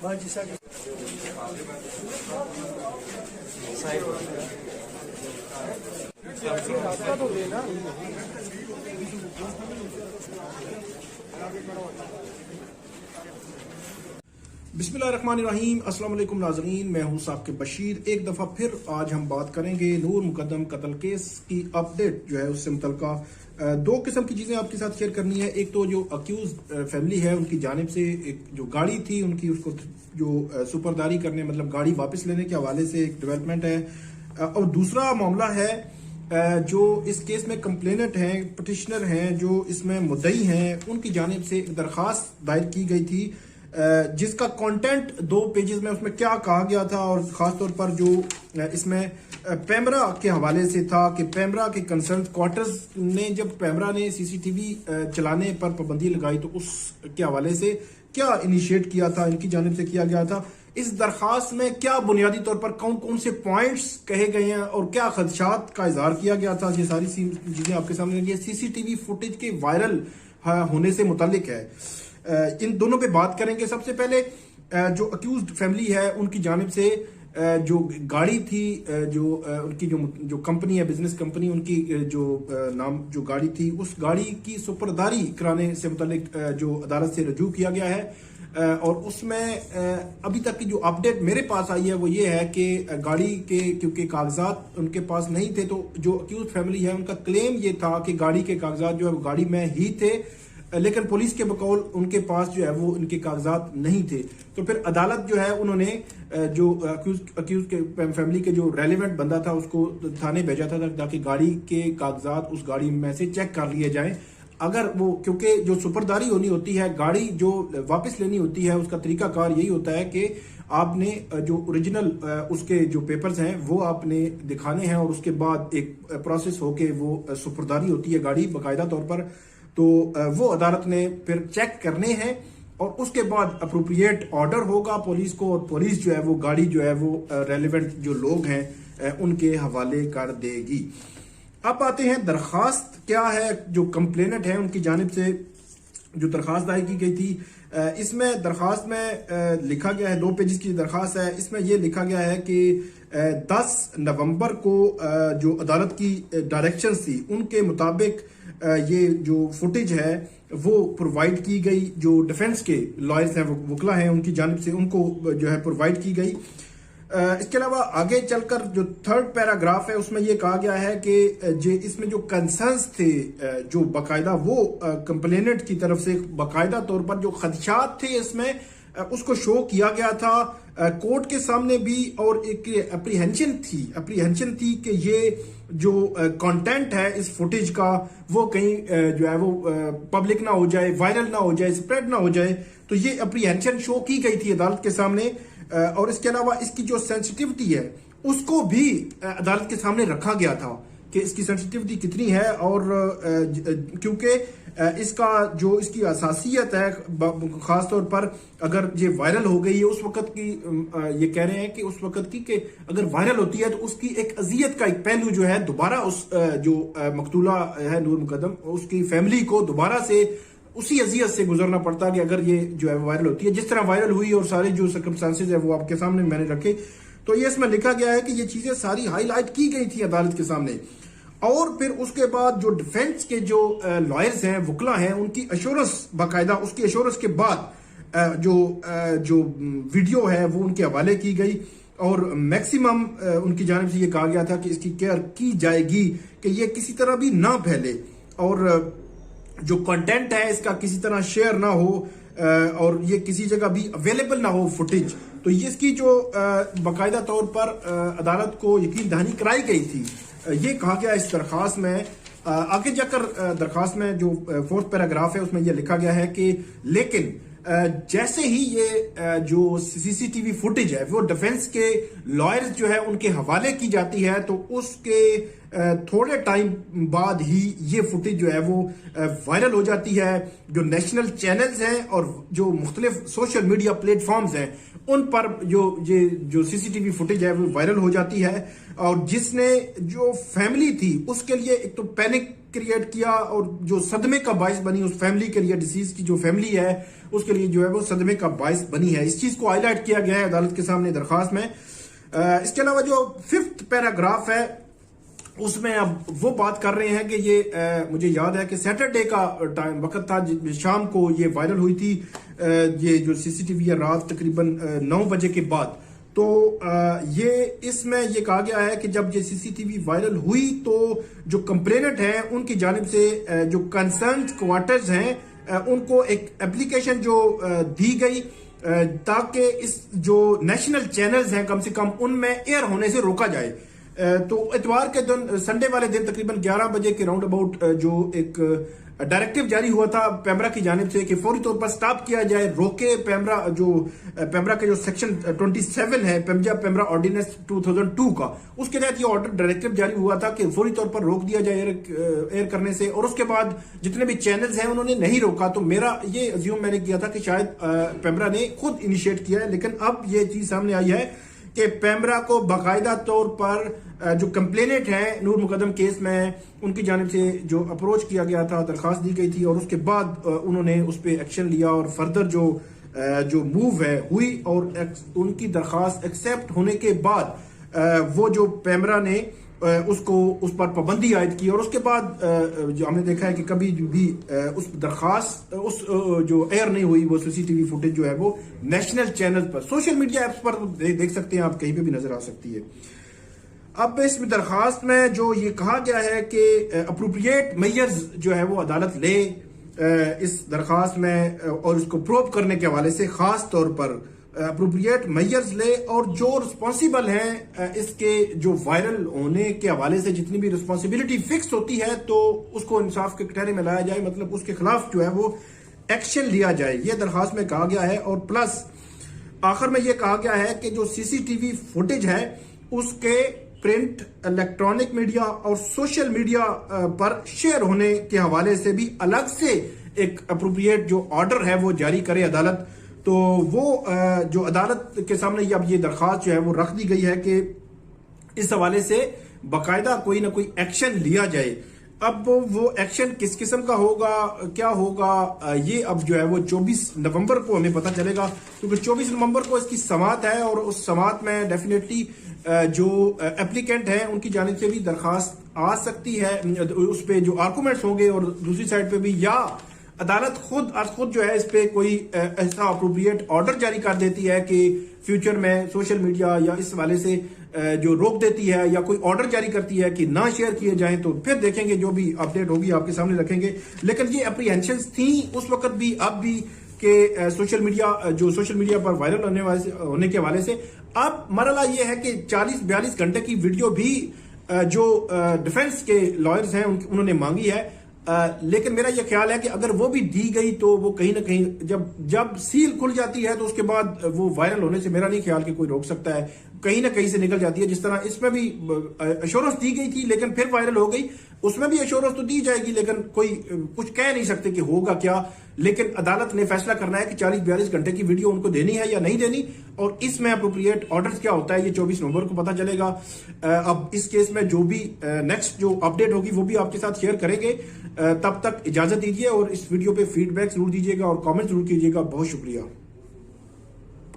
बाजी साहब रास्ता तो देना। बिस्मिल्लाहिर्रहमानिर्रहीम, अस्सलाम वालेकुम नाज़रीन, मैं हूं साकिब बशीर। एक दफ़ा फिर आज हम बात करेंगे नूर मुकद्दम कत्ल केस की अपडेट जो है उससे मुतल्लिका दो किस्म की चीज़ें आपके साथ शेयर करनी है। एक तो जो अक्यूज फैमिली है उनकी जानिब से एक जो गाड़ी थी उनकी उसको जो सुपरदारी करने मतलब गाड़ी वापस लेने के हवाले से एक डेवलपमेंट है, और दूसरा मामला है जो इस केस में कंप्लेनेंट हैं, पिटिशनर हैं, जो इसमें मुद्दई हैं, उनकी जानिब से एक दरख्वास्त दायर की गई थी जिसका कंटेंट 2 पेजेस में उसमें क्या कहा गया था, और खासतौर पर जो इसमें पैमरा के हवाले से था कि पैमरा के कंसर्न क्वार्टर्स ने जब पैमरा ने सीसीटीवी चलाने पर पाबंदी लगाई तो उसके हवाले से क्या इनिशिएट किया था, इनकी जानिब से किया गया था। इस दरखास्त में क्या बुनियादी तौर पर कौन कौन से पॉइंट्स कहे गए हैं और क्या खदशात का इजहार किया गया था, ये सारी चीजें आपके सामने ये सीसीटीवी फुटेज के वायरल होने से मुतालिक है। इन दोनों पे बात करेंगे। सबसे पहले जो अक्यूज्ड फैमिली है उनकी जानिब से जो गाड़ी थी, जो उनकी जो कंपनी है, बिजनेस कंपनी, उनकी जो नाम जो गाड़ी थी, उस गाड़ी की सुपरदारी कराने से मुतालिक जो अदालत से रजू किया गया है, और उसमें अभी तक की जो अपडेट मेरे पास आई है वो ये है कि गाड़ी के क्योंकि कागजात उनके पास नहीं थे, तो जो अक्यूज फैमिली है उनका क्लेम ये था कि गाड़ी के कागजात जो है वो गाड़ी में ही थे, लेकिन पुलिस के बकौल उनके पास जो है वो उनके कागजात नहीं थे। तो फिर अदालत जो है उन्होंने जो अक्यूज के फैमिली के जो रेलेवेंट बंदा था उसको थाने भेजा था ताकि गाड़ी के कागजात उस गाड़ी में से चेक कर लिए जाएं। अगर वो, क्योंकि जो सुपरदारी होनी होती है, गाड़ी जो वापस लेनी होती है, उसका तरीकाकार यही होता है कि आपने जो ओरिजिनल उसके जो पेपर्स हैं वो आपने दिखाने हैं, और उसके बाद एक प्रोसेस होके वो सुपरदारी होती है गाड़ी बाकायदा तौर पर, तो वो अदालत ने फिर चेक करने हैं और उसके बाद अप्रोप्रिएट ऑर्डर होगा पुलिस को, और पुलिस जो है वो गाड़ी जो है वो रेलेवेंट जो लोग हैं उनके हवाले कर देगी। अब आते हैं दरखास्त क्या है। जो कंप्लेनेंट है उनकी जानिब से जो दरखास्त दायर की गई थी, इसमें दरखास्त में लिखा गया है, 2 पेजेस की दरखास्त है। इसमें यह लिखा गया है कि 10 नवंबर को जो अदालत की डायरेक्शंस थी उनके मुताबिक ये जो फुटेज है वो प्रोवाइड की गई, जो डिफेंस के लॉयर्स हैं, वकला हैं, उनकी जानिब से उनको जो है प्रोवाइड की गई। इसके अलावा आगे चलकर जो 3rd पैराग्राफ है उसमें यह कहा गया है कि इसमें जो कंसर्न्स थे जो बाकायदा वो कंप्लेनेंट की तरफ से बाकायदा तौर पर जो खदशात थे इसमें उसको शो किया गया था कोर्ट के सामने भी, और एक अप्रीहेंशन थी कि ये जो कंटेंट है इस फुटेज का वो कहीं जो है वो पब्लिक ना हो जाए, वायरल ना हो जाए, स्प्रेड ना हो जाए, तो ये अप्रीहेंशन शो की गई थी अदालत के सामने। और इसके अलावा इसकी जो सेंसिटिविटी है उसको भी अदालत के सामने रखा गया था कि इसकी सेंसिटिविटी कितनी है, और क्योंकि इसका जो इसकी असासियत है खासतौर पर अगर ये वायरल हो गई है उस वक्त की, ये कह रहे हैं कि उस वक्त की कि अगर वायरल होती है तो उसकी एक अजियत का एक पहलू जो है दोबारा उस जो मकतूला है नूर मुकद्दम उसकी फैमिली को दोबारा से उसी अजियत से गुजरना पड़ता कि अगर ये जो है वायरल होती है, जिस तरह वायरल हुई, और सारे जो सर्कमस्टांसेस है वो आपके सामने मैंने रखे। तो ये इसमें लिखा गया है कि ये चीजें सारी हाईलाइट की गई थी अदालत के सामने, और फिर उसके बाद जो डिफेंस के जो लॉयर्स हैं, वकला हैं, उनकी अश्योरेंस बाकायदा, उसकी अश्योरेंस के बाद जो वीडियो है वो उनके हवाले की गई, और मैक्सिमम उनकी जानिब से ये कहा गया था कि इसकी केयर की जाएगी कि ये किसी तरह भी ना फैले, और जो कंटेंट है इसका किसी तरह शेयर ना हो, और ये किसी जगह भी अवेलेबल ना हो फुटेज। तो ये इसकी जो बाकायदा तौर पर अदालत को यकीन दहानी कराई गई थी, ये कहा गया इस दरखास्त में। आगे जाकर दरखास्त में जो 4th पैराग्राफ है उसमें यह लिखा गया है कि लेकिन जैसे ही ये जो सीसीटीवी फुटेज है वो डिफेंस के लॉयर्स जो है उनके हवाले की जाती है, तो उसके थोड़े टाइम बाद ही ये फुटेज जो है वो वायरल हो जाती है। जो नेशनल चैनल्स हैं और जो मुख्तलिफ सोशल मीडिया प्लेटफॉर्म्स हैं उन पर जो सीसीटीवी फुटेज है वो वायरल हो जाती है, और जिसने जो फैमिली थी उसके लिए एक तो पैनिक क्रिएट किया और जो सदमे का बायस बनी उस फैमिली के लिए, डिसीज की जो फैमिली है उसके लिए जो है वो सदमे का बायस बनी है। इस चीज को हाईलाइट किया गया है अदालत के सामने दरखास्त में। इसके अलावा जो 5th पैराग्राफ है उसमें अब वो बात कर रहे हैं कि ये मुझे याद है कि सैटरडे का टाइम वक्त था, शाम को ये वायरल हुई थी ये जो सीसीटीवी है रात तकरीबन 9 बजे के बाद। तो ये इसमें ये कहा गया है कि जब ये सीसीटीवी वायरल हुई तो जो कंप्लेनेंट हैं उनकी जानिब से जो कंसर्न क्वार्टर्स हैं उनको एक एप्लीकेशन जो दी गई ताकि इस जो नेशनल चैनल्स हैं कम से कम उनमें एयर होने से रोका जाए। तो इतवार के दिन, संडे वाले दिन तकरीबन 11 बजे के राउंड अबाउट जो एक डायरेक्टिव जारी हुआ था पेमरा की जानिब से कि फौरी तौर पर स्टॉप किया जाए, रोके पेमरा का जो सेक्शन 27 है पेमरा ऑर्डिनेंस 2002 का, उसके तहत ये ऑर्डर डायरेक्टिव जारी हुआ था कि फौरी तौर पर रोक दिया जाए एयर करने से। और उसके बाद जितने भी चैनल्स हैं उन्होंने नहीं रोका। तो मेरा ये अज्यूम मैंने किया था कि शायद पेमरा ने खुद इनिशिएट किया है, लेकिन अब ये चीज सामने आई है कि पेमरा को बाकायदा तौर पर जो कंप्लेनेंट है नूर मुकदम केस में उनकी जानिब से जो अप्रोच किया गया था, दरखास्त दी गई थी और उसके बाद उन्होंने उस पर एक्शन लिया और फर्दर जो मूव है हुई और उनकी दरखास्त एक्सेप्ट होने के बाद वो जो पेमरा ने उसको उस पर पाबंदी आयद की। और उसके बाद जो हमने देखा है कि कभी भी उस दरखास्त उस जो एयर नहीं हुई वो सीसीटीवी फुटेज जो है वो नेशनल चैनल पर, सोशल मीडिया एप्स पर देख सकते हैं आप, कहीं पे भी नजर आ सकती है। अब इस दरखास्त में जो ये कहा गया है कि अप्रोप्रिएट मेजर्स जो है वो अदालत ले इस दरखास्त में और इसको प्रूव करने के हवाले से खास तौर पर अप्रोप्रिएट मेजर्स ले और जो रिस्पॉन्सिबल हैं इसके जो वायरल होने के हवाले से जितनी भी रिस्पॉन्सिबिलिटी फिक्स होती है तो उसको इंसाफ के कटहरे में लाया जाए, मतलब उसके खिलाफ जो है वो एक्शन लिया जाए, ये दरखास्त में कहा गया है। और प्लस आखिर में ये कहा गया है कि जो सीसीटीवी फुटेज है उसके प्रिंट, इलेक्ट्रॉनिक मीडिया और सोशल मीडिया पर शेयर होने के हवाले से भी अलग से एक अप्रोप्रिएट जो ऑर्डर है वो जारी करे अदालत। तो वो जो अदालत के सामने अब ये दरखास्त जो है वो रख दी गई है कि इस हवाले से बाकायदा कोई ना कोई एक्शन लिया जाए। अब वो एक्शन किस किस्म का होगा, क्या होगा, ये अब जो है वो 24 नवंबर को हमें पता चलेगा, क्योंकि 24 नवंबर को इसकी समाअत है और उस समाअत में डेफिनेटली जो एप्लीकेंट हैं उनकी जानिब से भी दरखास्त आ सकती है, उस पे जो आर्गूमेंट्स होंगे और दूसरी साइड पे भी या अदालत खुद जो है इस पे कोई ऐसा अप्रोप्रिएट ऑर्डर जारी कर देती है कि फ्यूचर में सोशल मीडिया या इस वाले से जो रोक देती है या कोई ऑर्डर जारी करती है कि ना शेयर किए जाएं, तो फिर देखेंगे जो भी अपडेट होगी आपके सामने रखेंगे। लेकिन ये अप्रीहेंशंस थी उस वक्त भी अब भी कि सोशल मीडिया पर वायरल होने के हवाले से। अब मरला ये है कि 40-42 घंटे की वीडियो भी जो डिफेंस के लॉयर्स हैं उन्होंने मांगी है, लेकिन मेरा यह ख्याल है कि अगर वो भी दी गई तो वो कहीं ना कहीं जब सील खुल जाती है तो उसके बाद वो वायरल होने से मेरा नहीं ख्याल कि कोई रोक सकता है, कहीं ना कहीं से निकल जाती है। जिस तरह इसमें भी एश्योरेंस दी गई थी लेकिन फिर वायरल हो गई, उसमें भी एश्योरेंस तो दी जाएगी लेकिन कोई कुछ कह नहीं सकते कि होगा क्या। लेकिन अदालत ने फैसला करना है कि 40-42 घंटे की वीडियो उनको देनी है या नहीं देनी, और इसमें अप्रोप्रिएट ऑर्डर्स क्या होता है ये 24 नवंबर को पता चलेगा। अब इस केस में जो भी नेक्स्ट जो अपडेट होगी वो भी आपके साथ शेयर करेंगे। तब तक इजाजत दीजिए और इस वीडियो पे फीडबैक जरूर दीजिएगा और कमेंट जरूर कीजिएगा। बहुत शुक्रिया।